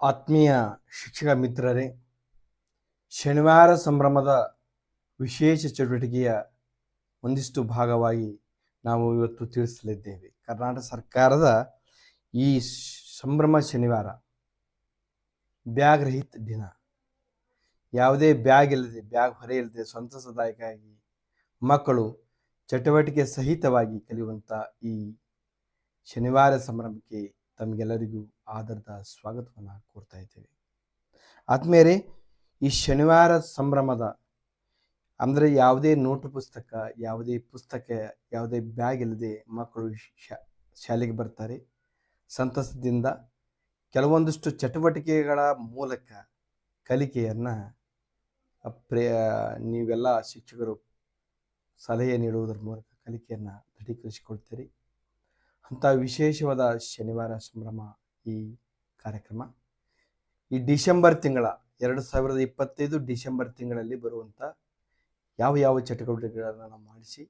ಆತ್ಮೀಯ ಶಿಕ್ಷಕ ಮಿತ್ರರೇ, ಶನಿವಾರ ಸಂಭ್ರಮದ ವಿಶೇಷ ಚಟುವಟಿಕೆಯ ಒಂದಿಷ್ಟು ಭಾಗವಾಗಿ ನಾವು ಇವತ್ತು ತಿಳಿಸಲಿದ್ದೇವೆ. ಕರ್ನಾಟಕ ಸರ್ಕಾರದ ಈ ಸಂಭ್ರಮ ಶನಿವಾರ ಬ್ಯಾಗ್ ರಹಿತ ದಿನ. ಯಾವುದೇ ಬ್ಯಾಗ್ ಇಲ್ಲದೆ, ಬ್ಯಾಗ್ ಹೊರೆ ಇಲ್ಲದೆ ಸಂತಸದಾಯಕವಾಗಿ ಮಕ್ಕಳು ಚಟುವಟಿಕೆ ಸಹಿತವಾಗಿ ಕಲಿಯುವಂಥ ಈ ಶನಿವಾರ ಸಂಭ್ರಮಕ್ಕೆ ತಮಗೆಲ್ಲರಿಗೂ ಆದರದ ಸ್ವಾಗತವನ್ನು ಕೋರ್ತಾ ಇದ್ದೇವೆ. ಆದ್ಮೇಲೆ ಈ ಶನಿವಾರ ಸಂಭ್ರಮದ ಅಂದರೆ ಯಾವುದೇ ನೋಟು ಪುಸ್ತಕ, ಯಾವುದೇ ಬ್ಯಾಗ್ ಇಲ್ಲದೆ ಮಕ್ಕಳು ಶಾಲೆಗೆ ಬರ್ತಾರೆ. ಸಂತಸದಿಂದ ಕೆಲವೊಂದಿಷ್ಟು ಚಟುವಟಿಕೆಗಳ ಮೂಲಕ ಕಲಿಕೆಯನ್ನು ನೀವೆಲ್ಲ ಶಿಕ್ಷಕರು ಸಲಹೆ ನೀಡುವುದರ ಮೂಲಕ ಕಲಿಕೆಯನ್ನು ದೃಢೀಕರಿಸಿಕೊಳ್ತೀರಿ. ಅಂಥ ವಿಶೇಷವಾದ ಶನಿವಾರ ಸಂಭ್ರಮ ಈ ಕಾರ್ಯಕ್ರಮ ಈ ಡಿಸೆಂಬರ್ ತಿಂಗಳ 2025 ಡಿಸೆಂಬರ್ ತಿಂಗಳಲ್ಲಿ ಬರುವಂಥ ಯಾವ ಚಟುವಟಿಕೆಗಳನ್ನು ನಾವು ಮಾಡಿಸಿ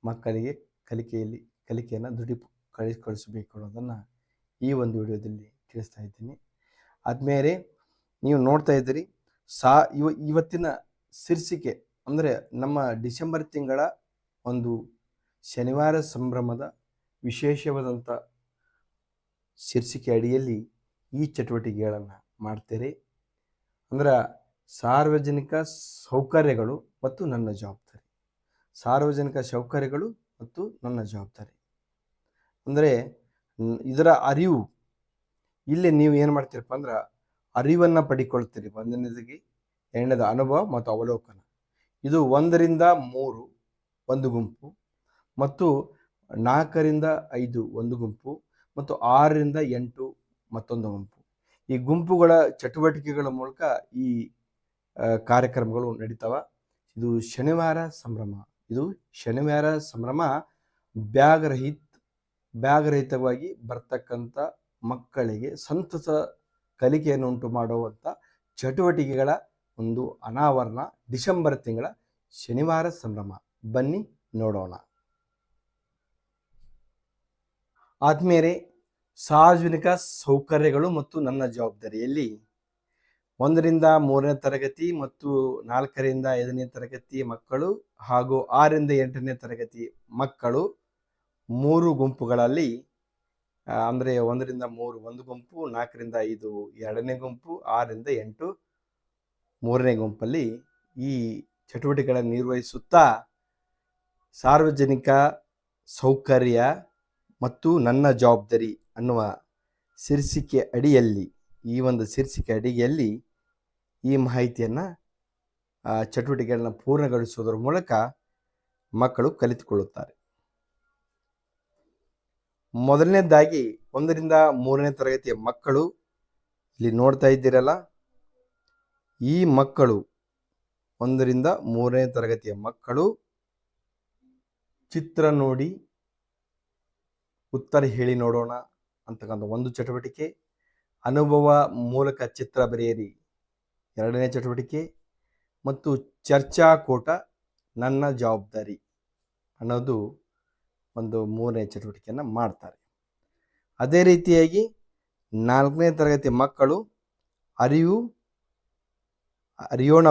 ಮಕ್ಕಳಿಗೆ ಕಲಿಕೆಯನ್ನು ದೃಢೀಕರಿಸಬೇಕು ಅನ್ನೋದನ್ನು ಈ ಒಂದು ವಿಡಿಯೋದಲ್ಲಿ ತಿಳಿಸ್ತಾ ಇದ್ದೀನಿ. ಆದಮೇಲೆ ನೀವು ನೋಡ್ತಾ ಇದ್ದೀರಿ ಇವತ್ತಿನ ಶೀರ್ಷಿಕೆ ಅಂದರೆ ನಮ್ಮ ಡಿಸೆಂಬರ್ ತಿಂಗಳ ಒಂದು ಶನಿವಾರ ಸಂಭ್ರಮದ ವಿಶೇಷವಾದಂಥ ಶೀರ್ಷಿಕೆ ಅಡಿಯಲ್ಲಿ ಈ ಚಟುವಟಿಕೆಗಳನ್ನು ಮಾಡ್ತೇವೆ. ಅಂದ್ರೆ ಸಾರ್ವಜನಿಕ ಸೌಕರ್ಯಗಳು ಮತ್ತು ನನ್ನ ಜವಾಬ್ದಾರಿ. ಸಾರ್ವಜನಿಕ ಸೌಕರ್ಯಗಳು ಮತ್ತು ನನ್ನ ಜವಾಬ್ದಾರಿ ಅಂದರೆ ಇದರ ಅರಿವು. ಇಲ್ಲಿ ನೀವು ಏನು ಮಾಡ್ತೀರಪ್ಪ ಅಂದ್ರೆ ಅರಿವನ್ನು ಪಡಿಕೊಳ್ತೀರಿ. ಒಂದನೇದಾಗಿ, ಎರಡನೇದು ಅನುಭವ ಮತ್ತು ಅವಲೋಕನ. ಇದು 1 ರಿಂದ 3 ಒಂದು ಗುಂಪು, ಮತ್ತು 4 ರಿಂದ 5 ಒಂದು ಗುಂಪು, ಮತ್ತು 6 ರಿಂದ 8 ಮತ್ತೊಂದು ಗುಂಪು. ಈ ಗುಂಪುಗಳ ಚಟುವಟಿಕೆಗಳ ಮೂಲಕ ಈ ಕಾರ್ಯಕ್ರಮಗಳು ನಡೀತಾವ. ಇದು ಶನಿವಾರ ಸಂಭ್ರಮ ಬ್ಯಾಗ್ ರಹಿತವಾಗಿ ಬರ್ತಕ್ಕಂಥ ಮಕ್ಕಳಿಗೆ ಸಂತಸ ಕಲಿಕೆಯನ್ನು ಉಂಟು ಮಾಡುವಂಥ ಚಟುವಟಿಕೆಗಳ ಒಂದು ಅನಾವರಣ. ಡಿಸೆಂಬರ್ ತಿಂಗಳ ಶನಿವಾರ ಸಂಭ್ರಮ, ಬನ್ನಿ ನೋಡೋಣ. ಆದ್ಮೇಲೆ ಸಾರ್ವಜನಿಕ ಸೌಕರ್ಯಗಳು ಮತ್ತು ನನ್ನ ಜವಾಬ್ದಾರಿಯಲ್ಲಿ 1 ರಿಂದ 3ನೇ ತರಗತಿ ಮತ್ತು 4 ರಿಂದ 5ನೇ ತರಗತಿ ಮಕ್ಕಳು ಹಾಗೂ 6 ರಿಂದ 8ನೇ ತರಗತಿ ಮಕ್ಕಳು 3 ಗುಂಪುಗಳಲ್ಲಿ, ಅಂದರೆ 1 ರಿಂದ 3 ಒಂದು ಗುಂಪು, 4 ರಿಂದ 5 2ನೇ ಗುಂಪು, 6 ರಿಂದ 8 3ನೇ ಗುಂಪಲ್ಲಿ ಈ ಚಟುವಟಿಕೆಗಳನ್ನು ನಿರ್ವಹಿಸುತ್ತಾ ಸಾರ್ವಜನಿಕ ಸೌಕರ್ಯ ಮತ್ತು ನನ್ನ ಜವಾಬ್ದಾರಿ ಅನ್ನುವ ಶೀರ್ಷಿಕೆ ಅಡಿಯಲ್ಲಿ, ಈ ಒಂದು ಶೀರ್ಷಿಕೆ ಅಡಿಯಲ್ಲಿ ಈ ಮಾಹಿತಿಯನ್ನು ಚಟುವಟಿಕೆಗಳನ್ನ ಪೂರ್ಣಗೊಳಿಸುವುದರ ಮೂಲಕ ಮಕ್ಕಳು ಕಲಿತುಕೊಳ್ಳುತ್ತಾರೆ. ಮೊದಲನೇದಾಗಿ 1 ರಿಂದ 3ನೇ ತರಗತಿಯ ಮಕ್ಕಳು ಇಲ್ಲಿ ನೋಡ್ತಾ ಇದ್ದೀರಲ್ಲ. ಈ ಮಕ್ಕಳು 1 ರಿಂದ 3ನೇ ತರಗತಿಯ ಮಕ್ಕಳು ಚಿತ್ರ ನೋಡಿ ಉತ್ತರ ಹೇಳಿ ನೋಡೋಣ ಅಂತಕ್ಕಂಥ ಒಂದು ಚಟುವಟಿಕೆ, ಅನುಭವ ಮೂಲಕ ಚಿತ್ರ ಬರೆಯಿರಿ 2ನೇ ಚಟುವಟಿಕೆ, ಮತ್ತು ಚರ್ಚಾಕೂಟ ನನ್ನ ಜವಾಬ್ದಾರಿ ಅನ್ನೋದು ಒಂದು 3ನೇ ಚಟುವಟಿಕೆಯನ್ನು ಮಾಡ್ತಾರೆ. ಅದೇ ರೀತಿಯಾಗಿ 4ನೇ ತರಗತಿ ಮಕ್ಕಳು ಅರಿಯೋಣ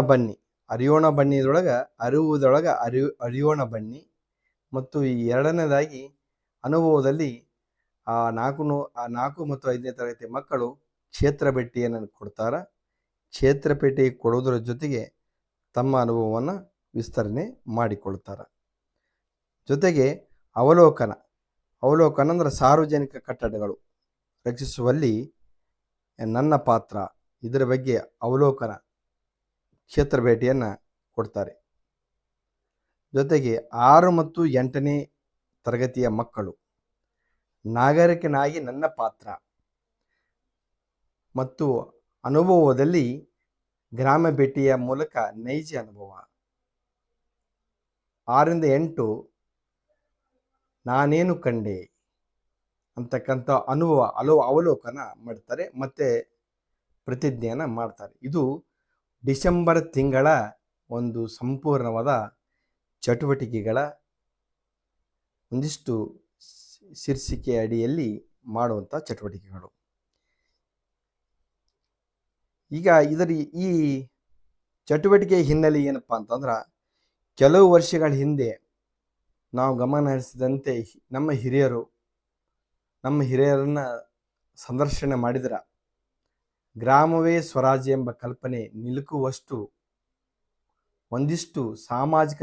ಬನ್ನಿದೊಳಗೆ ಅರಿಯೋಣ ಬನ್ನಿ, ಮತ್ತು ಈ 2ನೇದಾಗಿ ಅನುಭವದಲ್ಲಿ 4 ಮತ್ತು 5ನೇ ತರಗತಿ ಮಕ್ಕಳು ಕ್ಷೇತ್ರ ಭೇಟಿಯನ್ನು ಕೊಡ್ತಾರೆ. ಕ್ಷೇತ್ರ ಭೇಟಿ ಕೊಡುವುದರ ಜೊತೆಗೆ ತಮ್ಮ ಅನುಭವವನ್ನು ವಿಸ್ತರಣೆ ಮಾಡಿಕೊಳ್ತಾರೆ. ಜೊತೆಗೆ ಅವಲೋಕನ ಅಂದರೆ ಸಾರ್ವಜನಿಕ ಕಟ್ಟಡಗಳು ರಕ್ಷಿಸುವಲ್ಲಿ ನನ್ನ ಪಾತ್ರ, ಇದರ ಬಗ್ಗೆ ಅವಲೋಕನ ಕ್ಷೇತ್ರ ಭೇಟಿಯನ್ನು ಕೊಡ್ತಾರೆ. ಜೊತೆಗೆ 6 ಮತ್ತು 8ನೇ ತರಗತಿಯ ಮಕ್ಕಳು ನಾಗರಿಕನಾಗಿ ನನ್ನ ಪಾತ್ರ ಮತ್ತು ಅನುಭವದಲ್ಲಿ ಗ್ರಾಮ ಭೇಟಿಯ ಮೂಲಕ ನೈಜ ಅನುಭವ. 6 ರಿಂದ 8 ನಾನೇನು ಕಂಡೆ ಅಂತಕ್ಕಂಥ ಅವಲೋಕನ ಮಾಡ್ತಾರೆ, ಮತ್ತೆ ಪ್ರತಿಜ್ಞೆಯನ್ನು ಮಾಡ್ತಾರೆ. ಇದು ಡಿಸೆಂಬರ್ ತಿಂಗಳ ಒಂದು ಸಂಪೂರ್ಣವಾದ ಚಟುವಟಿಕೆಗಳ ಒಂದಿಷ್ಟು ಶೀರ್ಷಿಕೆ ಅಡಿಯಲ್ಲಿ ಮಾಡುವಂಥ ಚಟುವಟಿಕೆಗಳು. ಈಗ ಈ ಚಟುವಟಿಕೆ ಹಿನ್ನೆಲೆ ಏನಪ್ಪ ಅಂತಂದ್ರೆ, ಕೆಲವು ವರ್ಷಗಳ ಹಿಂದೆ ನಾವು ಗಮನ ಹರಿಸಿದಂತೆ ನಮ್ಮ ಹಿರಿಯರನ್ನ ಸಂದರ್ಶನ ಮಾಡಿದ್ರ ಗ್ರಾಮವೇ ಸ್ವರಾಜ್ಯ ಎಂಬ ಕಲ್ಪನೆ ನಿಲುಕುವಷ್ಟು ಒಂದಿಷ್ಟು ಸಾಮಾಜಿಕ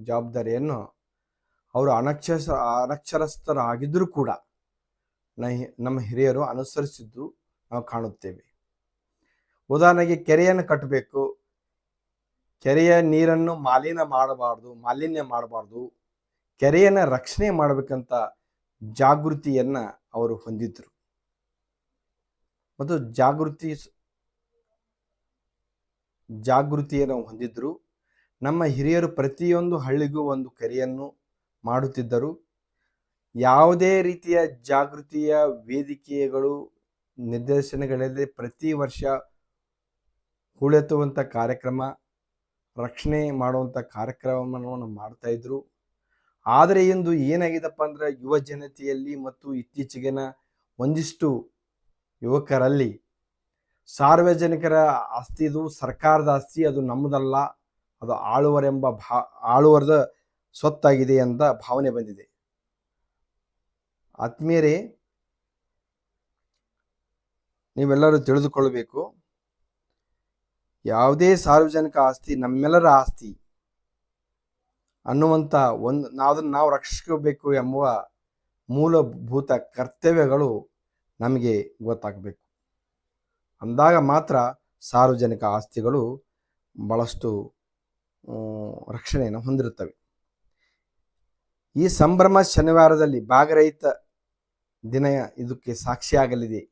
ಜವಾಬ್ದಾರಿಯನ್ನು ಅವರು ಅನಕ್ಷರಸ್ಥರಾಗಿದ್ದರೂ ಕೂಡ ನಮ್ಮ ಹಿರಿಯರು ಅನುಸರಿಸಿದ್ದು ನಾವು ಕಾಣುತ್ತೇವೆ. ಉದಾಹರಣೆಗೆ, ಕೆರೆಯನ್ನು ಕಟ್ಟಬೇಕು, ಕೆರೆಯ ನೀರನ್ನು ಮಾಲಿನ್ಯ ಮಾಡಬಾರ್ದು, ಕೆರೆಯನ್ನು ರಕ್ಷಣೆ ಮಾಡಬೇಕಂತ ಜಾಗೃತಿಯನ್ನ ಅವರು ಹೊಂದಿದ್ರು. ಮತ್ತು ಜಾಗೃತಿಯನ್ನು ಹೊಂದಿದ್ರು. ನಮ್ಮ ಹಿರಿಯರು ಪ್ರತಿಯೊಂದು ಹಳ್ಳಿಗೂ ಒಂದು ಕೆರೆಯನ್ನು ಮಾಡುತ್ತಿದ್ದರು. ಯಾವುದೇ ರೀತಿಯ ಜಾಗೃತಿಯ ವೇದಿಕೆಗಳು ನಿರ್ದೇಶನಗಳಲ್ಲಿ ಪ್ರತಿ ವರ್ಷ ಹೂಳೆತ್ತುವಂಥ ಕಾರ್ಯಕ್ರಮ, ರಕ್ಷಣೆ ಮಾಡುವಂಥ ಕಾರ್ಯಕ್ರಮವನ್ನು ಮಾಡ್ತಾ ಇದ್ರು. ಆದರೆ ಇಂದು ಏನಾಗಿದೆಪ್ಪ ಅಂದ್ರೆ, ಯುವ ಜನತೆಯಲ್ಲಿ ಮತ್ತು ಇತ್ತೀಚೆಗಿನ ಒಂದಿಷ್ಟು ಯುವಕರಲ್ಲಿ ಸಾರ್ವಜನಿಕರ ಆಸ್ತಿ ಇದು ಸರ್ಕಾರದ ಆಸ್ತಿ, ಅದು ನಮ್ಮದಲ್ಲ, ಅದು ಆಳುವರದ ಸ್ವತ್ತಾಗಿದೆ ಅಂತ ಭಾವನೆ ಬಂದಿದೆ. ಆತ್ಮೀಯರೇ, ನೀವೆಲ್ಲರೂ ತಿಳಿದುಕೊಳ್ಳಬೇಕು, ಯಾವುದೇ ಸಾರ್ವಜನಿಕ ಆಸ್ತಿ ನಮ್ಮೆಲ್ಲರ ಆಸ್ತಿ ಅನ್ನುವಂಥ ನಾವು ರಕ್ಷಿಸಬೇಕು ಎಂಬುವ ಮೂಲಭೂತ ಕರ್ತವ್ಯಗಳು ನಮಗೆ ಗೊತ್ತಾಗಬೇಕು. ಅಂದಾಗ ಮಾತ್ರ ಸಾರ್ವಜನಿಕ ಆಸ್ತಿಗಳು ಬಹಳಷ್ಟು ರಕ್ಷಣೆಯನ್ನು ಹೊಂದಿರುತ್ತವೆ. ಈ ಸಂಭ್ರಮ ಶನಿವಾರದಲ್ಲಿ ಭಾಗರಹಿತ ದಿನ ಇದಕ್ಕೆ ಸಾಕ್ಷಿಯಾಗಲಿದೆ.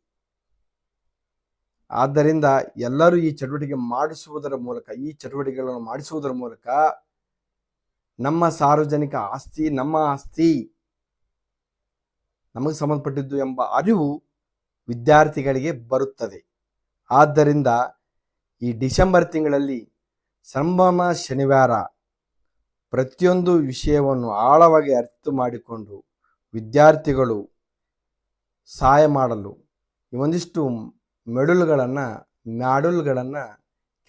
ಆದ್ದರಿಂದ ಎಲ್ಲರೂ ಈ ಚಟುವಟಿಕೆಗಳನ್ನು ಮಾಡಿಸುವುದರ ಮೂಲಕ ನಮ್ಮ ಸಾರ್ವಜನಿಕ ಆಸ್ತಿ ನಮ್ಮ ಆಸ್ತಿ, ನಮಗೆ ಸಂಬಂಧಪಟ್ಟಿದ್ದು ಎಂಬ ಅರಿವು ವಿದ್ಯಾರ್ಥಿಗಳಿಗೆ ಬರುತ್ತದೆ. ಆದ್ದರಿಂದ ಈ ಡಿಸೆಂಬರ್ ತಿಂಗಳಲ್ಲಿ ಸಂಭ್ರಮ ಶನಿವಾರ ಪ್ರತಿಯೊಂದು ವಿಷಯವನ್ನು ಆಳವಾಗಿ ಅರ್ಥ ಮಾಡಿಕೊಂಡು ವಿದ್ಯಾರ್ಥಿಗಳು ಸಹಾಯ ಮಾಡಲು ಒಂದಿಷ್ಟು ಮಾಡ್ಯೂಲ್ಗಳನ್ನು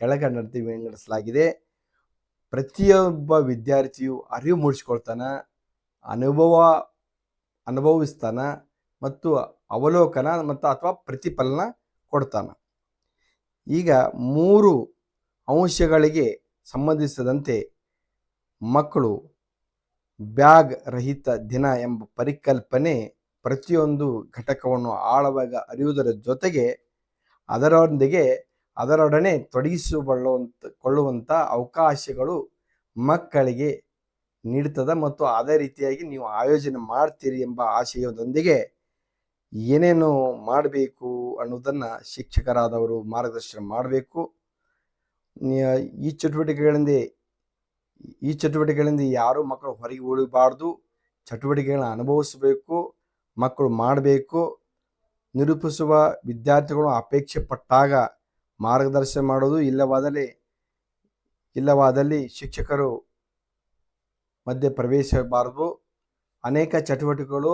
ಕೆಳಗಂಡಂತೆ ವಿಂಗಡಿಸಲಾಗಿದೆ. ಪ್ರತಿಯೊಬ್ಬ ವಿದ್ಯಾರ್ಥಿಯು ಅರಿವು ಮೂಡಿಸಿಕೊಳ್ತಾನೆ, ಅನುಭವಿಸ್ತಾನ ಮತ್ತು ಅವಲೋಕನ ಅಥವಾ ಪ್ರತಿಫಲನ ಕೊಡ್ತಾನೆ. ಈಗ 3 ಅಂಶಗಳಿಗೆ ಸಂಬಂಧಿಸಿದಂತೆ ಮಕ್ಕಳು ಬ್ಯಾಗ್ ರಹಿತ ದಿನ ಎಂಬ ಪರಿಕಲ್ಪನೆ ಪ್ರತಿಯೊಂದು ಘಟಕವನ್ನು ಆಳವಾಗಿ ಅರಿಯುವುದರ ಜೊತೆಗೆ ಅದರೊಡನೆ ತೊಡಗಿಸಿಕೊಳ್ಳುವಂಥ ಅವಕಾಶಗಳು ಮಕ್ಕಳಿಗೆ ನೀಡುತ್ತದೆ. ಮತ್ತು ಅದೇ ರೀತಿಯಾಗಿ ನೀವು ಆಯೋಜನೆ ಮಾಡ್ತೀರಿ ಎಂಬ ಆಶಯದೊಂದಿಗೆ ಏನೇನು ಮಾಡಬೇಕು ಅನ್ನೋದನ್ನು ಶಿಕ್ಷಕರಾದವರು ಮಾರ್ಗದರ್ಶನ ಮಾಡಬೇಕು. ಈ ಚಟುವಟಿಕೆಗಳಿಂದ ಯಾರು ಮಕ್ಕಳು ಹೊರಗೆ ಉಳಿಬಾರ್ದು, ಚಟುವಟಿಕೆಗಳನ್ನ ಅನುಭವಿಸಬೇಕು, ಮಕ್ಕಳು ಮಾಡಬೇಕು. ನಿರೂಪಿಸುವ ವಿದ್ಯಾರ್ಥಿಗಳು ಅಪೇಕ್ಷೆ ಪಟ್ಟಾಗ ಮಾರ್ಗದರ್ಶನ ಮಾಡೋದು, ಇಲ್ಲವಾದಲ್ಲಿ ಶಿಕ್ಷಕರು ಮಧ್ಯೆ ಪ್ರವೇಶಿಸಬಾರದು. ಅನೇಕ ಚಟುವಟಿಕೆಗಳು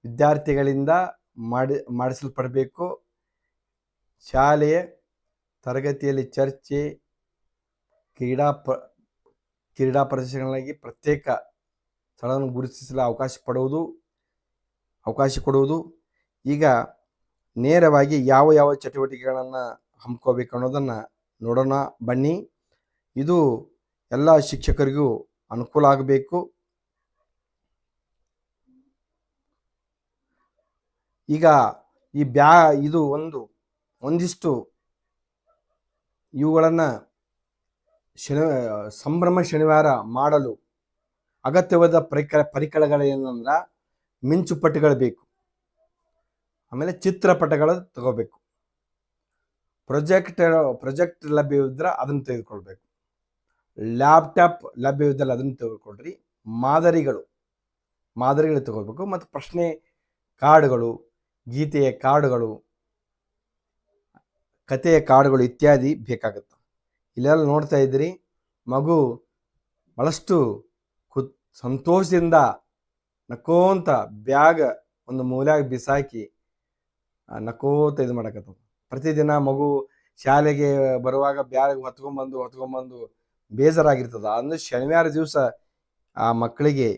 ವಿದ್ಯಾರ್ಥಿಗಳಿಂದ ಮಾಡಿಸಲ್ಪಡಬೇಕು. ಶಾಲೆಯ ತರಗತಿಯಲ್ಲಿ ಚರ್ಚೆ, ಕ್ರೀಡಾ ಪ್ರದರ್ಶನಗಳಿಗೆ ಪ್ರತ್ಯೇಕ ಸ್ಥಳವನ್ನು ಗುರುತಿಸಲು ಅವಕಾಶ ಕೊಡುವುದು. ಈಗ ನೇರವಾಗಿ ಯಾವ ಚಟುವಟಿಕೆಗಳನ್ನು ಹಮ್ಮಿಕೋಬೇಕು ಅನ್ನೋದನ್ನು ನೋಡೋಣ ಬನ್ನಿ. ಇದು ಎಲ್ಲ ಶಿಕ್ಷಕರಿಗೂ ಅನುಕೂಲ ಆಗಬೇಕು. ಈಗ ಇದು ಒಂದಿಷ್ಟು ಇವುಗಳನ್ನು ಸಂಭ್ರಮ ಶನಿವಾರ ಮಾಡಲು ಅಗತ್ಯವಾದ ಪರಿಕರಗಳೇನಂದ್ರೆ, ಮಿಂಚುಪಟ್ಟಿಗಳು ಬೇಕು, ಆಮೇಲೆ ಚಿತ್ರಪಟಗಳು ತಗೋಬೇಕು, ಪ್ರೊಜೆಕ್ಟ್ ಲಭ್ಯವಿದ್ರೆ ಅದನ್ನು ತೆಗೆದುಕೊಳ್ಬೇಕು, ಲ್ಯಾಪ್ಟಾಪ್ ಲಭ್ಯವಿದ್ದಲ್ಲಿ ಅದನ್ನು ತೆಗೆದುಕೊಳ್ರಿ, ಮಾದರಿಗಳು ತಗೋಬೇಕು, ಮತ್ತು ಪ್ರಶ್ನೆ ಕಾರ್ಡ್ಗಳು, ಗೀತೆಯ ಕಾರ್ಡ್ಗಳು, ಕಥೆಯ ಕಾರ್ಡ್ಗಳು ಇತ್ಯಾದಿ ಬೇಕಾಗುತ್ತೆ. ಇಲ್ಲೆಲ್ಲ ನೋಡ್ತಾ ಇದ್ದೀರಿ, ಮಗು ಬಹಳಷ್ಟು ಸಂತೋಷದಿಂದ ನಕ್ಕೋಂತ ಬ್ಯಾಗ್ ಒಂದು ಮೂಲೆಯಾಗಿ ಬಿಸಾಕಿ ನಕ್ಕೋತ ಇದು ಮಾಡಕತ್ತದ. ಪ್ರತಿದಿನ ಮಗು ಶಾಲೆಗೆ ಬರುವಾಗ ಬ್ಯಾಗ್ ಹೊತ್ಕೊಂಬಂದು ಬೇಜಾರಾಗಿರ್ತದ. ಅಂದ್ರೆ ಶನಿವಾರ ದಿವಸ ಆ ಮಕ್ಕಳಿಗೆ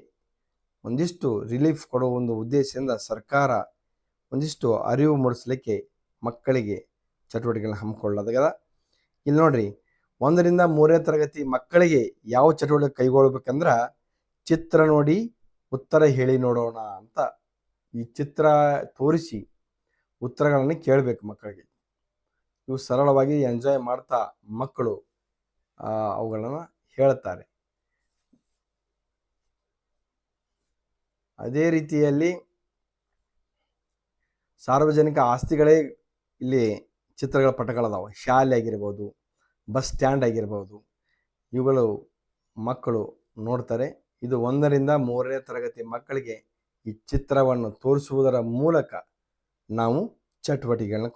ಒಂದಿಷ್ಟು ರಿಲೀಫ್ ಕೊಡೋ ಒಂದು ಉದ್ದೇಶದಿಂದ ಸರ್ಕಾರ ಒಂದಿಷ್ಟು ಅರಿವು ಮೂಡಿಸ್ಲಿಕ್ಕೆ ಮಕ್ಕಳಿಗೆ ಚಟುವಟಿಕೆಗಳನ್ನ ಹಮ್ಮಿಕೊಳ್ಳೋದಾಗದ. ಇಲ್ಲಿ ನೋಡ್ರಿ, 1ರಿಂದ 3ನೇ ತರಗತಿ ಮಕ್ಕಳಿಗೆ ಯಾವ ಚಟುವಟಿಕೆ ಕೈಗೊಳ್ಬೇಕಂದ್ರ ಚಿತ್ರ ನೋಡಿ ಉತ್ತರ ಹೇಳಿ ನೋಡೋಣ ಅಂತ ಈ ಚಿತ್ರ ತೋರಿಸಿ ಉತ್ತರಗಳನ್ನು ಕೇಳಬೇಕು ಮಕ್ಕಳಿಗೆ. ಇವು ಸರಳವಾಗಿ ಎಂಜಾಯ್ ಮಾಡ್ತಾ ಮಕ್ಕಳು ಅವುಗಳನ್ನು ಹೇಳ್ತಾರೆ. ಅದೇ ರೀತಿಯಲ್ಲಿ ಸಾರ್ವಜನಿಕ ಆಸ್ತಿಗಳೇ ಇಲ್ಲಿ ಚಿತ್ರಗಳ ಪಟಗಳದಾವೆ. ಶಾಲೆ ಆಗಿರ್ಬೋದು, ಬಸ್ ಸ್ಟ್ಯಾಂಡ್ ಆಗಿರ್ಬೋದು, ಇವುಗಳು ಮಕ್ಕಳು ನೋಡ್ತಾರೆ. ಇದು 1ರಿಂದ 3ನೇ ತರಗತಿ ಮಕ್ಕಳಿಗೆ ಈ ಚಿತ್ರವನ್ನು ತೋರಿಸುವುದರ ಮೂಲಕ ನಾವು ಚಟುವಟಿಕೆಗಳನ್ನ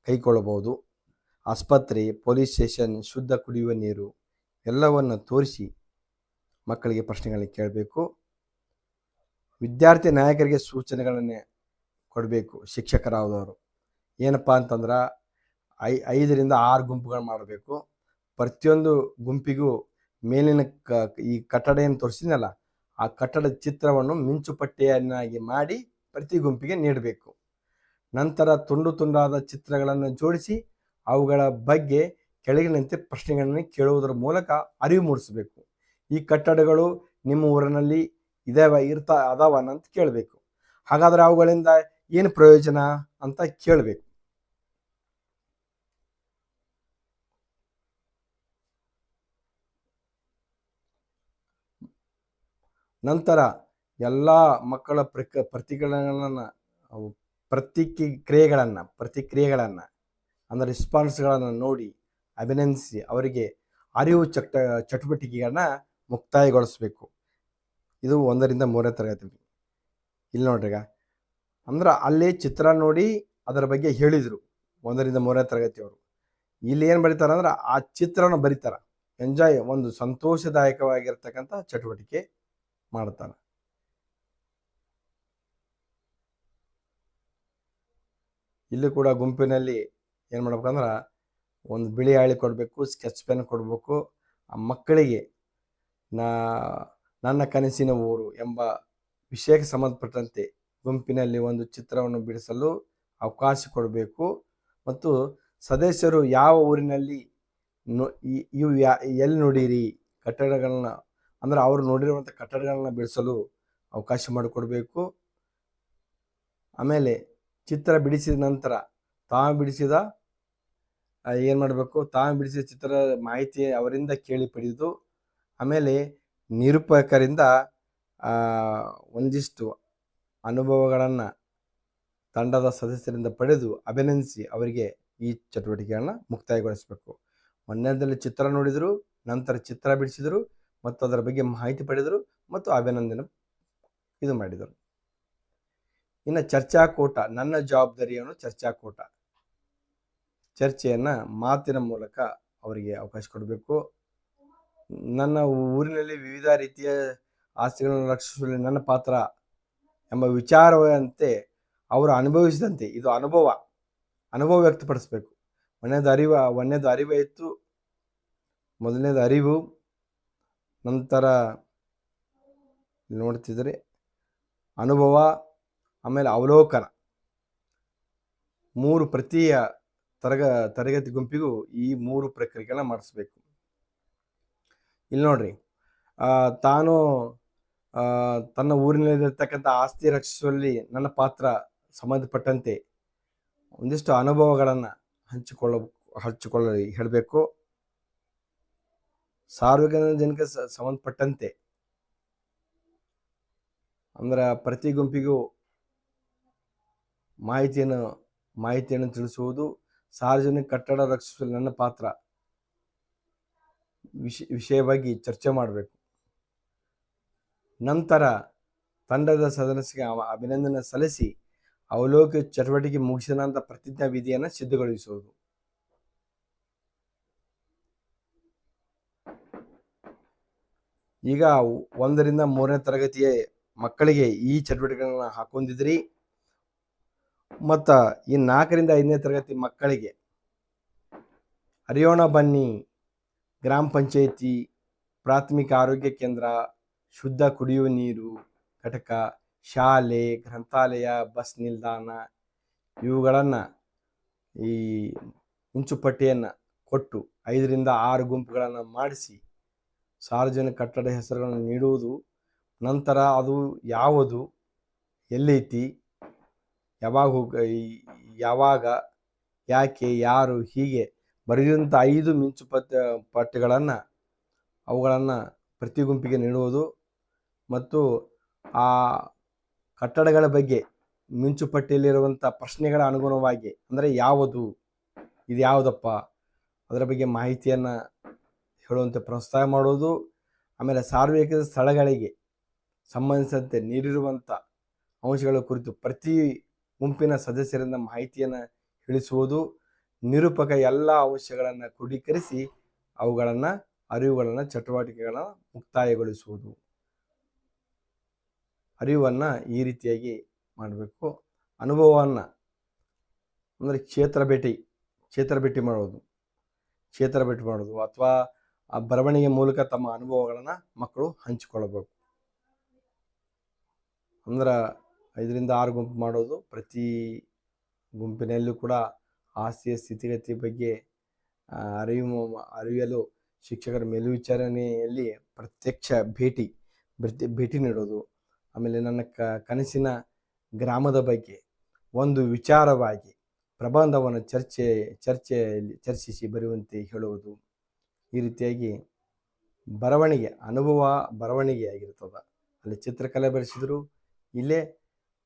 ಕೈಗೊಳ್ಳಬಹುದು. ಆಸ್ಪತ್ರೆ, ಪೊಲೀಸ್ ಸ್ಟೇಷನ್, ಶುದ್ಧ ಕುಡಿಯುವ ನೀರು ಎಲ್ಲವನ್ನು ತೋರಿಸಿ ಮಕ್ಕಳಿಗೆ ಪ್ರಶ್ನೆಗಳನ್ನ ಕೇಳಬೇಕು. ವಿದ್ಯಾರ್ಥಿ ನಾಯಕರಿಗೆ ಸೂಚನೆಗಳನ್ನೇ ಕೊಡಬೇಕು. ಶಿಕ್ಷಕರಾದವರು ಏನಪ್ಪ ಅಂತಂದ್ರೆ 5ರಿಂದ 6 ಗುಂಪುಗಳು ಮಾಡಬೇಕು. ಪ್ರತಿಯೊಂದು ಗುಂಪಿಗೂ ಮೇಲಿನ ಈ ಕಟ್ಟಡ ಏನು ತೋರಿಸಿದ್ನಲ್ಲ ಆ ಕಟ್ಟಡದ ಚಿತ್ರವನ್ನು ಮಿಂಚುಪಟ್ಟಿಯನ್ನಾಗಿ ಮಾಡಿ ಪ್ರತಿ ಗುಂಪಿಗೆ ನೀಡಬೇಕು. ನಂತರ ತುಂಡು ತುಂಡಾದ ಚಿತ್ರಗಳನ್ನು ಜೋಡಿಸಿ ಅವುಗಳ ಬಗ್ಗೆ ಕೆಳಗಿನಂತೆ ಪ್ರಶ್ನೆಗಳನ್ನು ಕೇಳುವುದರ ಮೂಲಕ ಅರಿವು ಮೂಡಿಸಬೇಕು. ಈ ಕಟ್ಟಡಗಳು ನಿಮ್ಮ ಊರಿನಲ್ಲಿ ಅದಾವನ ಅಂತ ಕೇಳಬೇಕು. ಹಾಗಾದ್ರೆ ಅವುಗಳಿಂದ ಏನು ಪ್ರಯೋಜನ ಅಂತ ಕೇಳಬೇಕು. ನಂತರ ಎಲ್ಲ ಮಕ್ಕಳ ಪ್ರತಿಕ್ರಿಯೆಗಳನ್ನು ಅಂದರೆ ರೆಸ್ಪಾನ್ಸ್ಗಳನ್ನು ನೋಡಿ ಅಭಿನಂದಿಸಿ ಅವರಿಗೆ ಅರಿವು ಚಟುವಟಿಕೆಗಳನ್ನ ಮುಕ್ತಾಯಗೊಳಿಸಬೇಕು. ಇದು 1ರಿಂದ 3ನೇ ತರಗತಿ. ಇಲ್ಲಿ ನೋಡ್ರಿಗ, ಅಂದ್ರೆ ಅಲ್ಲೇ ಚಿತ್ರ ನೋಡಿ ಅದರ ಬಗ್ಗೆ ಹೇಳಿದರು 1ರಿಂದ 3ನೇ ತರಗತಿಯವರು. ಇಲ್ಲಿ ಏನು ಬರೀತಾರ ಅಂದ್ರೆ ಆ ಚಿತ್ರನ ಬರೀತಾರ. ಎಂಜಾಯ್, ಒಂದು ಸಂತೋಷದಾಯಕವಾಗಿರ್ತಕ್ಕಂಥ ಚಟುವಟಿಕೆ ಮಾಡ್ತಾನೆ. ಇಲ್ಲಿ ಕೂಡ ಗುಂಪಿನಲ್ಲಿ ಏನು ಮಾಡ್ಬೇಕಂದ್ರೆ ಒಂದು ಬಿಳಿ ಹಾಳಿ ಕೊಡಬೇಕು, ಸ್ಕೆಚ್ ಪೆನ್ ಕೊಡಬೇಕು. ಆ ಮಕ್ಕಳಿಗೆ ನನ್ನ ಕನಸಿನ ಊರು ಎಂಬ ವಿಷಯಕ್ಕೆ ಸಂಬಂಧಪಟ್ಟಂತೆ ಗುಂಪಿನಲ್ಲಿ ಒಂದು ಚಿತ್ರವನ್ನು ಬಿಡಿಸಲು ಅವಕಾಶ ಕೊಡಬೇಕು. ಮತ್ತು ಸದಸ್ಯರು ಯಾವ ಊರಿನಲ್ಲಿ ಎಲ್ಲಿ ನೋಡಿರಿ ಕಟ್ಟಡಗಳನ್ನ, ಅಂದ್ರೆ ಅವರು ನೋಡಿರುವಂಥ ಕಟ್ಟಡಗಳನ್ನ ಬಿಡಿಸಲು ಅವಕಾಶ ಮಾಡಿಕೊಡ್ಬೇಕು. ಆಮೇಲೆ ಚಿತ್ರ ಬಿಡಿಸಿದ ನಂತರ ತಾವು ಬಿಡಿಸಿದ ಚಿತ್ರದ ಮಾಹಿತಿ ಅವರಿಂದ ಕೇಳಿ ಪಡೆಯುವುದು. ಆಮೇಲೆ ನಿರೂಪಕರಿಂದ ಒಂದಿಷ್ಟು ಅನುಭವಗಳನ್ನು ತಂಡದ ಸದಸ್ಯರಿಂದ ಪಡೆದು ಅಭಿನಂದಿಸಿ ಅವರಿಗೆ ಈ ಚಟುವಟಿಕೆಗಳನ್ನ ಮುಕ್ತಾಯಗೊಳಿಸಬೇಕು. 1ನೇದಲ್ಲಿ ಚಿತ್ರ ನೋಡಿದರು, ನಂತರ ಚಿತ್ರ ಬಿಡಿಸಿದರು ಮತ್ತು ಅದರ ಬಗ್ಗೆ ಮಾಹಿತಿ ಪಡೆದರು ಮತ್ತು ಅಭಿನಂದನೆ ಇದು ಮಾಡಿದರು. ಇನ್ನು ಚರ್ಚಾಕೂಟ, ನನ್ನ ಜವಾಬ್ದಾರಿಯನ್ನು ಚರ್ಚಾಕೂಟ, ಚರ್ಚೆಯನ್ನು ಮಾತಿನ ಮೂಲಕ ಅವರಿಗೆ ಅವಕಾಶ ಕೊಡಬೇಕು. ನನ್ನ ಊರಿನಲ್ಲಿ ವಿವಿಧ ರೀತಿಯ ಆಸ್ತಿಗಳನ್ನು ರಕ್ಷಿಸುವಲ್ಲಿ ನನ್ನ ಪಾತ್ರ ಎಂಬ ವಿಚಾರವಂತೆ ಅವರು ಅನುಭವಿಸಿದಂತೆ ಇದು ಅನುಭವ ವ್ಯಕ್ತಪಡಿಸಬೇಕು. ಒಂದನೇದು ಅರಿವಾಯಿತು, ಮೊದಲನೇದು ಅರಿವು, ನಂತರ ನೋಡ್ತಿದ್ರೆ ಅನುಭವ, ಆಮೇಲೆ ಅವಲೋಕನ. 3 ಪ್ರತಿಯ ತರಗತಿ ಗುಂಪಿಗೂ ಈ 3 ಪ್ರಕ್ರಿಯೆಗಳನ್ನ ಮಾಡಿಸ್ಬೇಕು. ಇಲ್ಲಿ ನೋಡ್ರಿ, ತನ್ನ ಊರಿನಲ್ಲಿರ್ತಕ್ಕಂಥ ಆಸ್ತಿ ರಕ್ಷಿಸುವಲ್ಲಿ ನನ್ನ ಪಾತ್ರ ಸಂಬಂಧಪಟ್ಟಂತೆ ಒಂದಿಷ್ಟು ಅನುಭವಗಳನ್ನು ಹಂಚಿಕೊಳ್ಳಲು ಹೇಳಬೇಕು. ಸಾರ್ವಜನಿಕ ಸಂಬಂಧಪಟ್ಟಂತೆ ಅಂದ್ರೆ ಪ್ರತಿ ಗುಂಪಿಗೂ ಮಾಹಿತಿಯನ್ನು ತಿಳಿಸುವುದು. ಸಾರ್ವಜನಿಕ ಕಟ್ಟಡ ರಕ್ಷಿಸಲು ನನ್ನ ಪಾತ್ರ ವಿಷಯವಾಗಿ ಚರ್ಚೆ ಮಾಡಬೇಕು. ನಂತರ ತಂಡದ ಸದಸ್ಯರಿಗೆ ಅಭಿನಂದನೆ ಸಲ್ಲಿಸಿ ಅವಲೋಕ ಚಟುವಟಿಕೆ ಮುಗಿಸಿದ ನಂತರ ಪ್ರತಿಜ್ಞಾ ವಿಧಿಯನ್ನು ಸಿದ್ಧಗೊಳಿಸುವುದು. ಈಗ 1ರಿಂದ 3ನೇ ತರಗತಿಯ ಮಕ್ಕಳಿಗೆ ಈ ಚಟುವಟಿಕೆಗಳನ್ನ ಹಾಕೊಂಡಿದ್ರಿ. ಮತ್ತು ಈ 4ರಿಂದ 5ನೇ ತರಗತಿ ಮಕ್ಕಳಿಗೆ ಅರಿಯೋಣ ಬನ್ನಿ ಗ್ರಾಮ ಪಂಚಾಯಿತಿ ಪ್ರಾಥಮಿಕ ಆರೋಗ್ಯ ಕೇಂದ್ರ, ಶುದ್ಧ ಕುಡಿಯುವ ನೀರು ಘಟಕ, ಶಾಲೆ, ಗ್ರಂಥಾಲಯ, ಬಸ್ ನಿಲ್ದಾಣ ಇವುಗಳನ್ನು ಈ ಮುಂಚುಪಟ್ಟಿಯನ್ನು ಕೊಟ್ಟು 5ರಿಂದ 6 ಗುಂಪುಗಳನ್ನು ಮಾಡಿಸಿ ಸಾರ್ವಜನಿಕ ಕಟ್ಟಡ ಹೆಸರುಗಳನ್ನು ನೀಡುವುದು. ನಂತರ ಅದು ಯಾವುದು, ಎಲ್ಲೈತಿ, ಯಾವಾಗ, ಯಾಕೆ, ಯಾರು, ಹೀಗೆ ಬರೆದಂಥ 5 ಪಟ್ಟಿಗಳನ್ನು ಅವುಗಳನ್ನು ಪ್ರತಿ ಗುಂಪಿಗೆ ನೀಡುವುದು ಮತ್ತು ಆ ಕಟ್ಟಡಗಳ ಬಗ್ಗೆ ಮಿಂಚುಪಟ್ಟಿಯಲ್ಲಿರುವಂಥ ಪ್ರಶ್ನೆಗಳ ಅನುಗುಣವಾಗಿ, ಅಂದರೆ ಯಾವುದು, ಇದು ಯಾವುದಪ್ಪ, ಅದರ ಬಗ್ಗೆ ಮಾಹಿತಿಯನ್ನು ಹೇಳುವಂತೆ ಪ್ರೋತ್ಸಾಹ ಮಾಡೋದು. ಆಮೇಲೆ ಸಾರ್ವಜನಿಕ ಸ್ಥಳಗಳಿಗೆ ಸಂಬಂಧಿಸಿದಂತೆ ನೀಡಿರುವಂಥ ಅಂಶಗಳ ಕುರಿತು ಪ್ರತಿ ಗುಂಪಿನ ಸದಸ್ಯರಿಂದ ಮಾಹಿತಿಯನ್ನು ತಿಳಿಸುವುದು. ನಿರೂಪಕ ಎಲ್ಲ ಅಂಶಗಳನ್ನು ಕ್ರೋಢೀಕರಿಸಿ ಅರಿವುಗಳನ್ನು ಚಟುವಟಿಕೆಗಳನ್ನು ಮುಕ್ತಾಯಗೊಳಿಸುವುದು. ಅರಿವನ್ನು ಈ ರೀತಿಯಾಗಿ ಮಾಡಬೇಕು. ಅನುಭವವನ್ನು ಅಂದರೆ ಕ್ಷೇತ್ರ ಭೇಟಿ ಮಾಡೋದು ಅಥವಾ ಆ ಬರವಣಿಗೆ ಮೂಲಕ ತಮ್ಮ ಅನುಭವಗಳನ್ನು ಮಕ್ಕಳು ಹಂಚಿಕೊಳ್ಳಬೇಕು. ಅಂದ್ರೆ 5ರಿಂದ 6 ಗುಂಪು ಮಾಡೋದು. ಪ್ರತಿ ಗುಂಪಿನಲ್ಲೂ ಕೂಡ ಆಸ್ತಿಯ ಸ್ಥಿತಿಗತಿ ಬಗ್ಗೆ ಅರಿಯಲು ಶಿಕ್ಷಕರ ಮೇಲ್ವಿಚಾರಣೆಯಲ್ಲಿ ಪ್ರತ್ಯಕ್ಷ ಭೇಟಿ ನೀಡೋದು. ಆಮೇಲೆ ನನ್ನ ಕನಸಿನ ಗ್ರಾಮದ ಬಗ್ಗೆ ಒಂದು ವಿಚಾರವಾಗಿ ಪ್ರಬಂಧವನ್ನು ಚರ್ಚಿಸಿ ಬರೆಯುವಂತೆ ಹೇಳುವುದು. ಈ ರೀತಿಯಾಗಿ ಬರವಣಿಗೆ ಆಗಿರ್ತದೆ. ಅಲ್ಲಿ ಚಿತ್ರಕಲೆ ಬರೆಸಿದ್ರು, ಇಲ್ಲೇ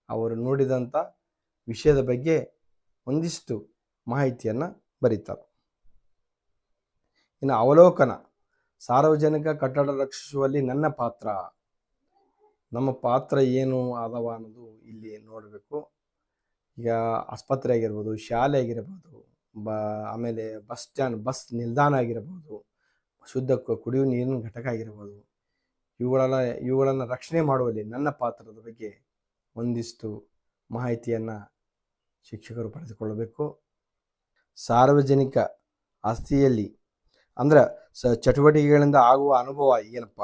ಅವರು ನೋಡಿದಂಥ ವಿಷಯದ ಬಗ್ಗೆ ಒಂದಿಷ್ಟು ಮಾಹಿತಿಯನ್ನು ಬರೀತಾರೆ. ಇನ್ನು ಅವಲೋಕನ, ಸಾರ್ವಜನಿಕ ಕಟ್ಟಡ ರಕ್ಷಿಸುವಲ್ಲಿ ನಮ್ಮ ಪಾತ್ರ ಏನು ಆದವ ಅನ್ನೋದು ಇಲ್ಲಿ ನೋಡಬೇಕು. ಈಗ ಆಸ್ಪತ್ರೆ ಆಗಿರ್ಬೋದು, ಶಾಲೆ ಆಗಿರ್ಬೋದು, ಆಮೇಲೆ ಬಸ್ ನಿಲ್ದಾಣ ಆಗಿರ್ಬೋದು, ಶುದ್ಧ ಕುಡಿಯುವ ನೀರಿನ ಘಟಕ ಆಗಿರ್ಬೋದು, ಇವುಗಳನ್ನು ರಕ್ಷಣೆ ಮಾಡುವಲ್ಲಿ ನನ್ನ ಪಾತ್ರದ ಬಗ್ಗೆ ಒಂದಿಷ್ಟು ಮಾಹಿತಿಯನ್ನು ಶಿಕ್ಷಕರು ಪಡೆದುಕೊಳ್ಳಬೇಕು. ಸಾರ್ವಜನಿಕ ಆಸ್ತಿಯಲ್ಲಿ ಅಂದ್ರೆ ಚಟುವಟಿಕೆಗಳಿಂದ ಆಗುವ ಅನುಭವ ಏನಪ್ಪ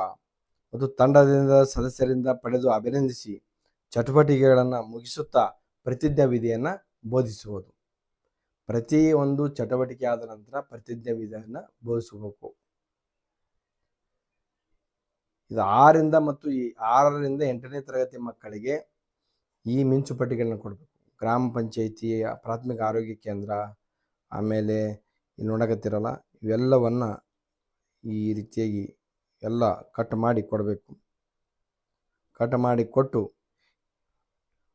ಮತ್ತು ತಂಡದಿಂದ ಸದಸ್ಯರಿಂದ ಪಡೆದು ಅಭಿನಂದಿಸಿ ಚಟುವಟಿಕೆಗಳನ್ನು ಮುಗಿಸುತ್ತಾ ಪ್ರತಿಜ್ಞಾ ವಿಧಿಯನ್ನು ಬೋಧಿಸುವುದು. ಪ್ರತಿ ಒಂದು ಚಟುವಟಿಕೆ ಆದ ನಂತರ ಪ್ರತಿಜ್ಞಾ ವಿಧಿಯನ್ನು ಬೋಧಿಸಬೇಕು. ಇದು 6ರಿಂದ 8ನೇ ತರಗತಿ ಮಕ್ಕಳಿಗೆ ಈ ಮಿಂಚುಪಟ್ಟಿಗಳನ್ನ ಕೊಡಬೇಕು. ಗ್ರಾಮ ಪಂಚಾಯಿತಿ, ಪ್ರಾಥಮಿಕ ಆರೋಗ್ಯ ಕೇಂದ್ರ, ಆಮೇಲೆ ನೋಡಕತ್ತಿರಲ್ಲ ಇವೆಲ್ಲವನ್ನು ಈ ರೀತಿಯಾಗಿ ಎಲ್ಲ ಕಟ್ ಮಾಡಿ ಕೊಡಬೇಕು. ಕಟ್ ಮಾಡಿ ಕೊಟ್ಟು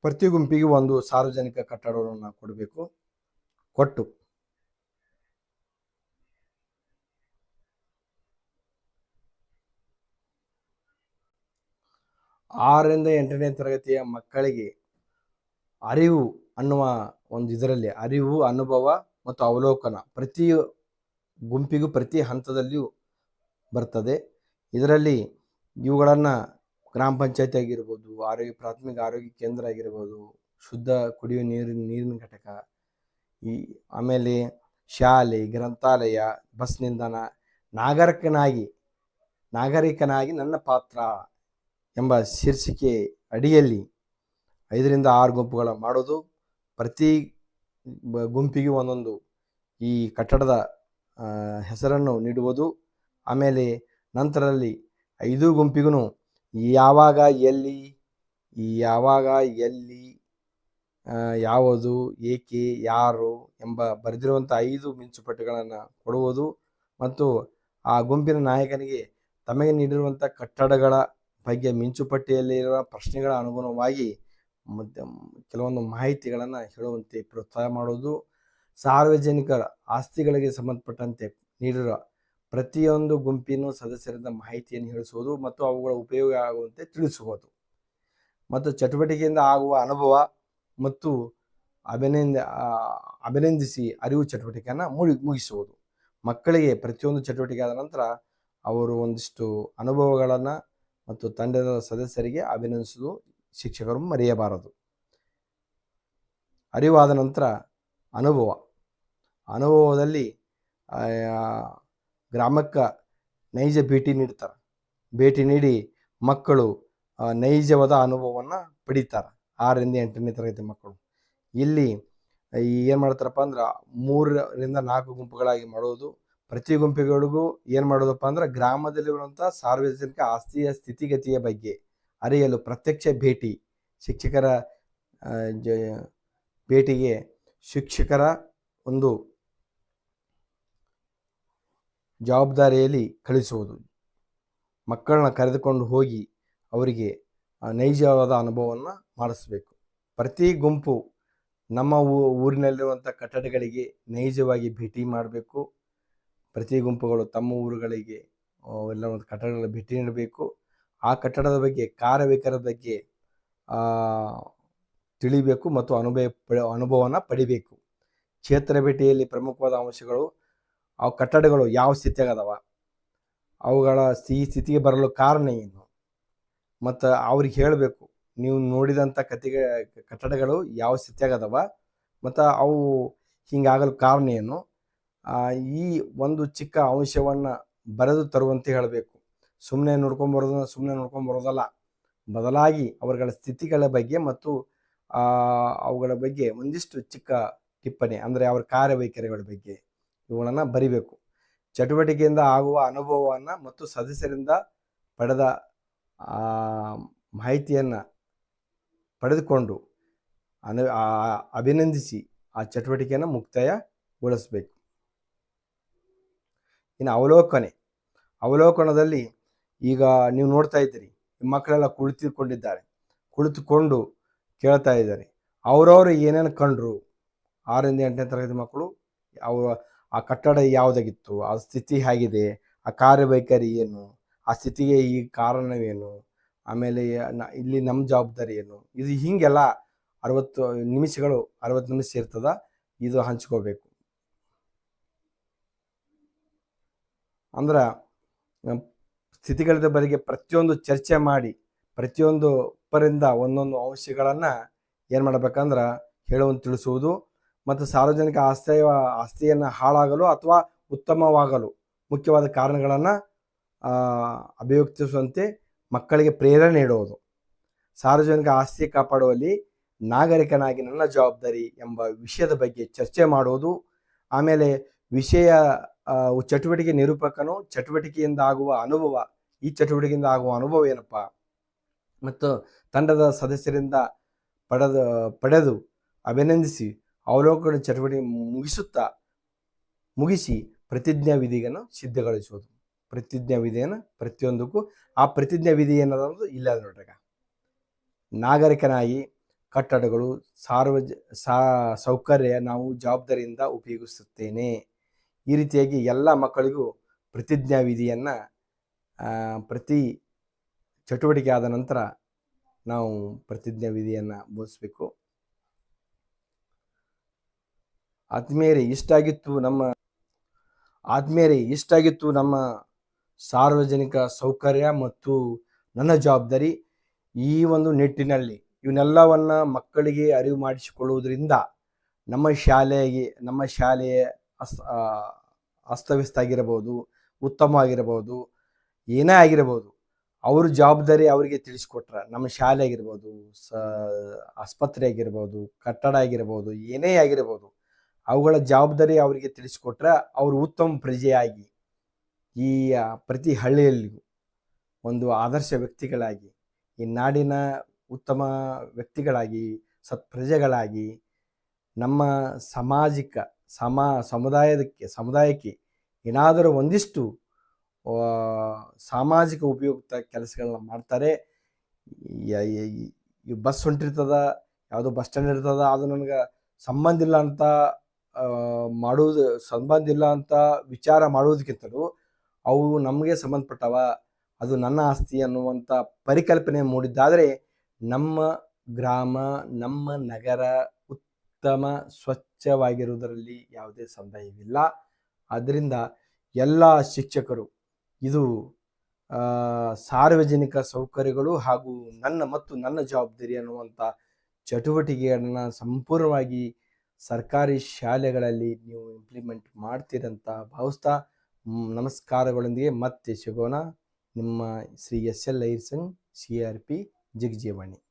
ಪ್ರತಿ ಗುಂಪಿಗೆ ಒಂದು ಸಾರ್ವಜನಿಕ ಕಟ್ಟಡವನ್ನು ಕೊಡಬೇಕು. ಕೊಟ್ಟು 6ರಿಂದ 8ನೇ ತರಗತಿಯ ಮಕ್ಕಳಿಗೆ ಅರಿವು ಅನ್ನುವ ಒಂದು ಇದರಲ್ಲಿ ಅರಿವು, ಅನುಭವ ಮತ್ತು ಅವಲೋಕನ ಪ್ರತಿ ಗುಂಪಿಗೂ ಪ್ರತಿ ಹಂತದಲ್ಲಿಯೂ ಬರ್ತದೆ. ಇದರಲ್ಲಿ ಇವುಗಳನ್ನು ಗ್ರಾಮ ಪಂಚಾಯತಿ ಆಗಿರ್ಬೋದು, ಪ್ರಾಥಮಿಕ ಆರೋಗ್ಯ ಕೇಂದ್ರ ಆಗಿರ್ಬೋದು, ಶುದ್ಧ ಕುಡಿಯುವ ನೀರಿನ ಘಟಕ, ಆಮೇಲೆ ಶಾಲೆ, ಗ್ರಂಥಾಲಯ, ಬಸ್ ನಿಲ್ದಾಣ, ನಾಗರಿಕನಾಗಿ ನನ್ನ ಪಾತ್ರ ಎಂಬ ಶೀರ್ಷಿಕೆ ಅಡಿಯಲ್ಲಿ 5ರಿಂದ 6 ಗುಂಪುಗಳ ಮಾಡೋದು. ಪ್ರತಿ ಗುಂಪಿಗೆ ಒಂದೊಂದು ಈ ಕಟ್ಟಡದ ಹೆಸರನ್ನು ನೀಡುವುದು. ಆಮೇಲೆ ನಂತರದಲ್ಲಿ 5 ಗುಂಪಿಗೂ ಯಾವಾಗ ಎಲ್ಲಿ ಯಾವುದು, ಏಕೆ, ಯಾರು ಎಂಬ ಬರೆದಿರುವಂಥ 5 ಮಿಂಚುಪಟ್ಟಿಗಳನ್ನು ಕೊಡುವುದು ಮತ್ತು ಆ ಗುಂಪಿನ ನಾಯಕನಿಗೆ ತಮಗೆ ನೀಡಿರುವಂಥ ಕಟ್ಟಡಗಳ ಬಗ್ಗೆ ಮಿಂಚುಪಟ್ಟಿಯಲ್ಲಿರುವ ಪ್ರಶ್ನೆಗಳ ಅನುಗುಣವಾಗಿ ಕೆಲವೊಂದು ಮಾಹಿತಿಗಳನ್ನು ಹೇಳುವಂತೆ ಪ್ರೋತ್ಸಾಹ ಮಾಡೋದು. ಸಾರ್ವಜನಿಕರ ಆಸ್ತಿಗಳಿಗೆ ಸಂಬಂಧಪಟ್ಟಂತೆ ನೀಡಿರುವ ಪ್ರತಿಯೊಂದು ಗುಂಪಿನ ಸದಸ್ಯರಿಂದ ಮಾಹಿತಿಯನ್ನು ಹೇಳಿಸುವುದು ಮತ್ತು ಅವುಗಳ ಉಪಯೋಗ ಆಗುವಂತೆ ತಿಳಿಸುವುದು ಮತ್ತು ಚಟುವಟಿಕೆಯಿಂದ ಆಗುವ ಅನುಭವ ಮತ್ತು ಅಭಿನಂದಿಸಿ ಅರಿವು ಚಟುವಟಿಕೆಯನ್ನು ಮುಗಿಸುವುದು. ಮಕ್ಕಳಿಗೆ ಪ್ರತಿಯೊಂದು ಚಟುವಟಿಕೆ ಆದ ನಂತರ ಅವರು ಒಂದಿಷ್ಟು ಅನುಭವಗಳನ್ನು ಮತ್ತು ತಂಡದ ಸದಸ್ಯರಿಗೆ ಅಭಿನಂದಿಸುವುದು ಶಿಕ್ಷಕರು ಮರೆಯಬಾರದು. ಅರಿವಾದ ನಂತರ ಅನುಭವದಲ್ಲಿ ಗ್ರಾಮಕ್ಕೆ ನೈಜ ಭೇಟಿ ನೀಡಿ ಮಕ್ಕಳು ನೈಜವಾದ ಅನುಭವವನ್ನು ಪಡಿತಾರೆ. 6ರಿಂದ 8ನೇ ತರಗತಿ ಮಕ್ಕಳು ಇಲ್ಲಿ ಏನು ಮಾಡ್ತಾರಪ್ಪ ಅಂದ್ರೆ 3ರಿಂದ 4 ಗುಂಪುಗಳಾಗಿ ಮಾಡೋದು. ಪ್ರತಿ ಗುಂಪುಗಳಿಗೂ ಏನು ಮಾಡೋದಪ್ಪ ಅಂದ್ರೆ ಗ್ರಾಮದಲ್ಲಿರುವಂಥ ಸಾರ್ವಜನಿಕ ಆಸ್ತಿಯ ಸ್ಥಿತಿಗತಿಯ ಬಗ್ಗೆ ಅರಿಯಲು ಪ್ರತ್ಯಕ್ಷ ಭೇಟಿ, ಶಿಕ್ಷಕರ ಭೇಟಿಗೆ ಶಿಕ್ಷಕರ ಒಂದು ಜವಾಬ್ದಾರಿಯಲ್ಲಿ ಕಳಿಸುವುದು. ಮಕ್ಕಳನ್ನ ಕರೆದುಕೊಂಡು ಹೋಗಿ ಅವರಿಗೆ ನೈಜವಾದ ಅನುಭವವನ್ನು ಮಾಡಿಸ್ಬೇಕು. ಪ್ರತಿ ಗುಂಪು ನಮ್ಮ ಊರಿನಲ್ಲಿರುವಂಥ ಕಟ್ಟಡಗಳಿಗೆ ನೈಜವಾಗಿ ಭೇಟಿ ಮಾಡಬೇಕು. ಪ್ರತಿ ಗುಂಪುಗಳು ತಮ್ಮ ಊರುಗಳಿಗೆ ಎಲ್ಲ ಒಂದು ಕಟ್ಟಡಗಳ ಭೇಟಿ ನೀಡಬೇಕು. ಆ ಕಟ್ಟಡದ ಬಗ್ಗೆ ಕಾರ್ಯವೈಖರದ ಬಗ್ಗೆ ತಿಳಿಬೇಕು ಮತ್ತು ಅನುಭವವನ್ನು ಪಡಿಬೇಕು. ಕ್ಷೇತ್ರ ಭೇಟಿಯಲ್ಲಿ ಪ್ರಮುಖವಾದ ಅಂಶಗಳು, ಆ ಕಟ್ಟಡಗಳು ಯಾವ ಸ್ಥಿತಿಯಾಗದವ, ಅವುಗಳ ಈ ಸ್ಥಿತಿಗೆ ಬರಲು ಕಾರಣ ಏನು, ಮತ್ತು ಅವ್ರಿಗೆ ಹೇಳಬೇಕು ನೀವು ನೋಡಿದಂಥ ಕಟ್ಟಡಗಳು ಯಾವ ಸ್ಥಿತಿಯಾಗದವ ಮತ್ತು ಅವು ಹಿಂಗಾಗಲು ಕಾರಣ ಏನು. ಈ ಒಂದು ಚಿಕ್ಕ ಅಂಶವನ್ನು ಬರೆದು ತರುವಂತೆ ಹೇಳಬೇಕು. ಸುಮ್ಮನೆ ನೋಡ್ಕೊಂಬರೋದಲ್ಲ, ಬದಲಾಗಿ ಅವರುಗಳ ಸ್ಥಿತಿಗಳ ಬಗ್ಗೆ ಮತ್ತು ಅವುಗಳ ಬಗ್ಗೆ ಒಂದಿಷ್ಟು ಚಿಕ್ಕ ಟಿಪ್ಪಣಿ ಅಂದರೆ ಅವರ ಕಾರ್ಯವೈಖರಿಗಳ ಬಗ್ಗೆ ಇವುಗಳನ್ನು ಬರಿಬೇಕು. ಚಟುವಟಿಕೆಯಿಂದ ಆಗುವ ಅನುಭವವನ್ನು ಮತ್ತು ಸದಸ್ಯರಿಂದ ಪಡೆದ ಮಾಹಿತಿಯನ್ನು ಪಡೆದುಕೊಂಡು ಅಭಿನಂದಿಸಿ ಆ ಚಟುವಟಿಕೆಯನ್ನು ಮುಕ್ತಾಯಗೊಳಿಸಬೇಕು. ಇನ್ನು ಅವಲೋಕನದಲ್ಲಿ ಈಗ ನೀವು ನೋಡ್ತಾ ಇದ್ದೀರಿ, ಮಕ್ಕಳೆಲ್ಲ ಕುಳಿತುಕೊಂಡು ಕೇಳ್ತಾ ಇದ್ದಾರೆ ಅವರವರು ಏನೇನು ಕಂಡ್ರು. 6ರಿಂದ 8ನೇ ತರಗತಿ ಮಕ್ಕಳು ಆ ಕಟ್ಟಡ ಯಾವುದಾಗಿತ್ತು, ಆ ಸ್ಥಿತಿ ಹೇಗಿದೆ, ಆ ಕಾರ್ಯವೈಖರಿ ಏನು, ಆ ಸ್ಥಿತಿಗೆ ಈ ಕಾರಣವೇನು, ಆಮೇಲೆ ಇಲ್ಲಿ ನಮ್ಮ ಜವಾಬ್ದಾರಿ ಏನು, ಇದು ಹೀಗೆಲ್ಲ 60 ನಿಮಿಷ ಇರ್ತದ. ಇದು ಹಂಚ್ಕೋಬೇಕು. ಅಂದ್ರೆ ಸ್ಥಿತಿಗಳ ಬಗ್ಗೆ ಪ್ರತಿಯೊಂದು ಚರ್ಚೆ ಮಾಡಿ ಪ್ರತಿಯೊಂದು ಒಬ್ಬರಿಂದ ಒಂದೊಂದು ಅಂಶಗಳನ್ನು ಏನು ಮಾಡಬೇಕಂದ್ರೆ ಹೇಳುವಂತೆ ತಿಳಿಸುವುದು ಮತ್ತು ಸಾರ್ವಜನಿಕ ಆಸ್ತಿಯನ್ನು ಹಾಳಾಗಲು ಅಥವಾ ಉತ್ತಮವಾಗಲು ಮುಖ್ಯವಾದ ಕಾರಣಗಳನ್ನು ಅಭಿವ್ಯಕ್ತಿಸುವಂತೆ ಮಕ್ಕಳಿಗೆ ಪ್ರೇರಣೆ ನೀಡುವುದು. ಸಾರ್ವಜನಿಕ ಆಸ್ತಿ ಕಾಪಾಡುವಲ್ಲಿ ನಾಗರಿಕನಾಗಿ ನನ್ನ ಜವಾಬ್ದಾರಿ ಎಂಬ ವಿಷಯದ ಬಗ್ಗೆ ಚರ್ಚೆ ಮಾಡುವುದು. ಆಮೇಲೆ ವಿಷಯ ಚಟುವಟಿಕೆ ನಿರೂಪಕನು ಚಟುವಟಿಕೆಯಿಂದ ಆಗುವ ಅನುಭವ ಏನಪ್ಪ ಮತ್ತು ತಂಡದ ಸದಸ್ಯರಿಂದ ಪಡೆದು ಅಭಿನಂದಿಸಿ ಅವಲೋಕನ ಚಟುವಟಿಕೆ ಮುಗಿಸಿ ಪ್ರತಿಜ್ಞಾ ವಿಧಿಯನ್ನು ಸಿದ್ಧಗೊಳಿಸುವುದು. ಪ್ರತಿಜ್ಞಾ ವಿಧಿಯನ್ನು ಪ್ರತಿಯೊಂದಕ್ಕೂ ಆ ಪ್ರತಿಜ್ಞಾ ವಿಧಿ ಏನದು ಇಲ್ಲ ನೋಡ್ರಿ. ನಾಗರಿಕನಾಗಿ ಕಟ್ಟಡಗಳು ಸೌಕರ್ಯ ನಾವು ಜವಾಬ್ದಾರಿಯಿಂದ ಉಪಯೋಗಿಸುತ್ತೇನೆ. ಈ ರೀತಿಯಾಗಿ ಎಲ್ಲ ಮಕ್ಕಳಿಗೂ ಪ್ರತಿಜ್ಞಾ ವಿಧಿಯನ್ನು ಪ್ರತಿ ಚಟುವಟಿಕೆ ಆದ ನಂತರ ನಾವು ಪ್ರತಿಜ್ಞಾ ವಿಧಿಯನ್ನು ಬೋಧಿಸಬೇಕು. ಆತ್ಮೀಯರೇ, ಇಷ್ಟಾಗಿತ್ತು ನಮ್ಮ ಸಾರ್ವಜನಿಕ ಸೌಕರ್ಯ ಮತ್ತು ನನ್ನ ಜವಾಬ್ದಾರಿ. ಈ ಒಂದು ನಿಟ್ಟಿನಲ್ಲಿ ಇವನ್ನೆಲ್ಲವನ್ನು ಮಕ್ಕಳಿಗೆ ಅರಿವು ಮಾಡಿಸಿಕೊಳ್ಳುವುದರಿಂದ ನಮ್ಮ ಶಾಲೆಯ ಅಸ್ತವ್ಯಸ್ತ ಆಗಿರಬಹುದು, ಉತ್ತಮವಾಗಿರಬಹುದು, ಏನೇ ಆಗಿರಬಹುದು, ಅವ್ರ ಜವಾಬ್ದಾರಿ ಅವರಿಗೆ ತಿಳಿಸ್ಕೊಟ್ರೆ ನಮ್ಮ ಶಾಲೆ ಆಗಿರ್ಬೋದು, ಆಸ್ಪತ್ರೆ ಆಗಿರ್ಬೋದು, ಕಟ್ಟಡ ಆಗಿರ್ಬೋದು, ಏನೇ ಆಗಿರ್ಬೋದು, ಅವುಗಳ ಜವಾಬ್ದಾರಿ ಅವರಿಗೆ ತಿಳಿಸ್ಕೊಟ್ರೆ ಅವರು ಉತ್ತಮ ಪ್ರಜೆಯಾಗಿ ಈ ಪ್ರತಿ ಹಳ್ಳಿಯಲ್ಲಿಯೂ ಒಂದು ಆದರ್ಶ ವ್ಯಕ್ತಿಗಳಾಗಿ, ಈ ನಾಡಿನ ಉತ್ತಮ ವ್ಯಕ್ತಿಗಳಾಗಿ, ಸತ್ಪ್ರಜೆಗಳಾಗಿ ನಮ್ಮ ಸಮುದಾಯಕ್ಕೆ ಏನಾದರೂ ಒಂದಿಷ್ಟು ಸಾಮಾಜಿಕ ಉಪಯುಕ್ತ ಕೆಲಸಗಳನ್ನ ಮಾಡ್ತಾರೆ. ಈ ಬಸ್ ಹೊಂಟಿರ್ತದ, ಯಾವುದೋ ಬಸ್ ಸ್ಟ್ಯಾಂಡ್ ಇರ್ತದ, ಅದು ನನಗೆ ಸಂಬಂಧ ಇಲ್ಲ ಅಂತ ವಿಚಾರ ಮಾಡುವುದಕ್ಕಿಂತಲೂ ಅವು ನಮಗೆ ಸಂಬಂಧಪಟ್ಟವ, ಅದು ನನ್ನ ಆಸ್ತಿ ಅನ್ನುವಂಥ ಪರಿಕಲ್ಪನೆ ಮೂಡಿದ್ದಾದರೆ ನಮ್ಮ ಗ್ರಾಮ, ನಮ್ಮ ನಗರ ಉತ್ತಮ ಸ್ವಚ್ಛವಾಗಿರುವುದರಲ್ಲಿ ಯಾವುದೇ ಸಂದೇಹವಿಲ್ಲ. ಆದ್ದರಿಂದ ಎಲ್ಲ ಶಿಕ್ಷಕರು ಇದು ಸಾರ್ವಜನಿಕ ಸೌಕರ್ಯಗಳು ಹಾಗೂ ನನ್ನ ಜವಾಬ್ದಾರಿ ಅನ್ನುವಂಥ ಚಟುವಟಿಕೆಗಳನ್ನ ಸಂಪೂರ್ಣವಾಗಿ ಸರ್ಕಾರಿ ಶಾಲೆಗಳಲ್ಲಿ ನೀವು ಇಂಪ್ಲಿಮೆಂಟ್ ಮಾಡ್ತೀರಂತ ಭಾವಿಸ್ತಾ ನಮಸ್ಕಾರಗಳೊಂದಿಗೆ ಮತ್ತೆ ಸಿಗೋಣ. ನಿಮ್ಮ ಶ್ರೀ SL ಐರ್ಸಂಗ್ CRP ಜಿಗಜಿವಾಣಿ.